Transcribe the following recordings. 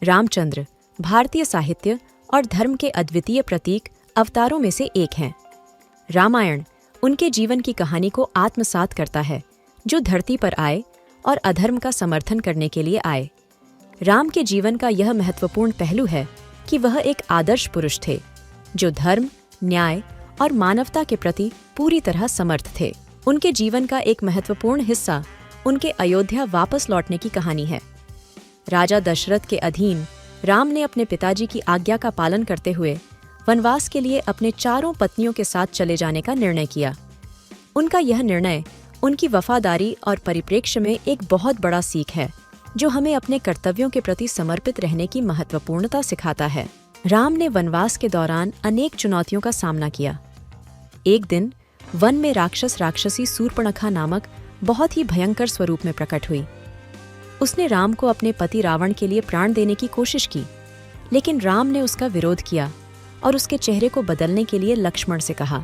रामचंद्र भारतीय साहित्य और धर्म के अद्वितीय प्रतीक अवतारों में से एक हैं। रामायण उनके जीवन की कहानी को आत्मसात करता है, जो धरती पर आए और अधर्म का समर्थन करने के लिए आए। राम के जीवन का यह महत्वपूर्ण पहलू है कि वह एक आदर्श पुरुष थे, जो धर्म, न्याय और मानवता के प्रति पूरी तरह समर्थ थे। उनके जीवन का एक महत्वपूर्ण हिस्सा उनके अयोध्या वापस लौटने की कहानी है। राजा दशरथ के अधीन राम ने अपने पिताजी की आज्ञा का पालन करते हुए वनवास के लिए अपने चारों पत्नियों के साथ चले जाने का निर्णय किया। उनका यह निर्णय उनकी वफादारी और परिप्रेक्ष्य में एक बहुत बड़ा सीख है, जो हमें अपने कर्तव्यों के प्रति समर्पित रहने की महत्वपूर्णता सिखाता है। राम ने वनवास के दौरान अनेक चुनौतियों का सामना किया। एक दिन वन में राक्षसी शूर्पणखा नामक बहुत ही भयंकर स्वरूप में प्रकट हुई। उसने राम को अपने पति रावण के लिए प्राण देने की कोशिश की, लेकिन राम ने उसका विरोध किया और उसके चेहरे को बदलने के लिए लक्ष्मण से कहा।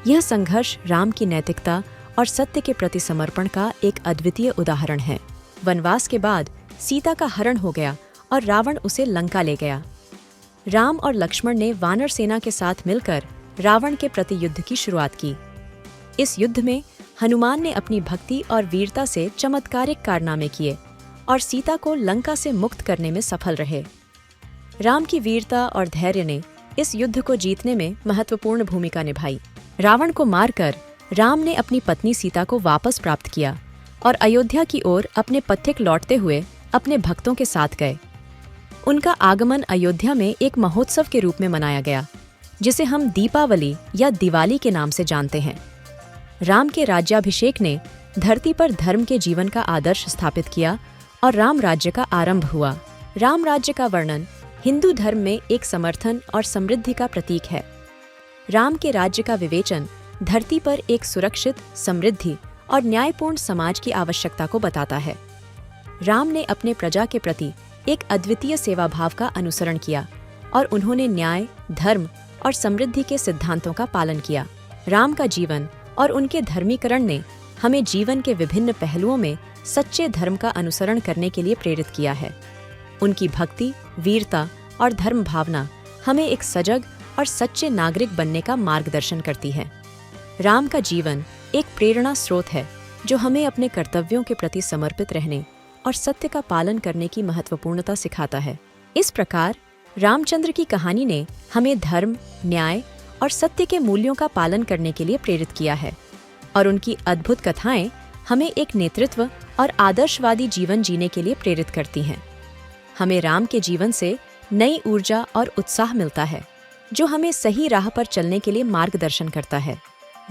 यह संघर्ष राम की नैतिकता और सत्य के प्रति समर्पण का एक अद्वितीय उदाहरण है। वनवास के बाद सीता का हरण हो गया और रावण उसे लंका ले गया। राम और लक्ष्मण ने वानर सेना के साथ मिलकर रावण के प्रति युद्ध की शुरुआत की। इस युद्ध में हनुमान ने अपनी भक्ति और वीरता से चमत्कारिक कारनामे किए और सीता को लंका से मुक्त करने में सफल रहे। राम की वीरता और धैर्य ने इस युद्ध को जीतने में महत्वपूर्ण भूमिका निभाई। रावण को मारकर राम ने अपनी पत्नी सीता को वापस प्राप्त किया और अयोध्या की ओर अपने पथिक लौटते हुए अपने भक्तों के साथ गए। उनका आगमन अयोध्या में एक महोत्सव के रूप में मनाया गया, जिसे हम दीपावली या दिवाली के नाम से जानते हैं। राम के राज्याभिषेक ने धरती पर धर्म के जीवन का आदर्श स्थापित किया और राम राज्य का आरंभ हुआ। राम राज्य का वर्णन हिंदू धर्म में एक समर्थन और समृद्धि का प्रतीक है। राम के राज्य का विवेचन धरती पर एक सुरक्षित, समृद्धि और न्यायपूर्ण समाज की आवश्यकता को बताता है। राम ने अपने प्रजा के प्रति एक अद्वितीय सेवा भाव का अनुसरण किया और उन्होंने न्याय, धर्म और समृद्धि के सिद्धांतों का पालन किया। राम का जीवन और उनके धर्मीकरण ने हमें जीवन के विभिन्न पहलुओं में सच्चे धर्म का अनुसरण करने के लिए प्रेरित किया है। उनकी भक्ति, वीरता और धर्म भावना हमें एक सजग और सच्चे नागरिक बनने का मार्गदर्शन करती है। राम का जीवन एक प्रेरणा स्रोत है, जो हमें अपने कर्तव्यों के प्रति समर्पित रहने और सत्य का पालन करने की महत्वपूर्णता सिखाता है। इस प्रकार रामचंद्र की कहानी ने हमें धर्म, न्याय और सत्य के मूल्यों का पालन करने के लिए प्रेरित किया है, और उनकी अद्भुत कथाएं हमें एक नेतृत्व और आदर्शवादी जीवन जीने के लिए प्रेरित करती हैं। हमें राम के जीवन से नई ऊर्जा और उत्साह मिलता है, जो हमें सही राह पर चलने के लिए मार्गदर्शन करता है।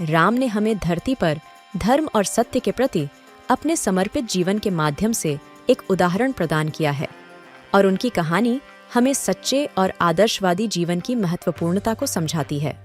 राम ने हमें धरती पर धर्म और सत्य के प्रति अपने समर्पित जीवन के माध्यम से एक उदाहरण प्रदान किया है, और उनकी कहानी हमें सच्चे और आदर्शवादी जीवन की महत्वपूर्णता को समझाती है।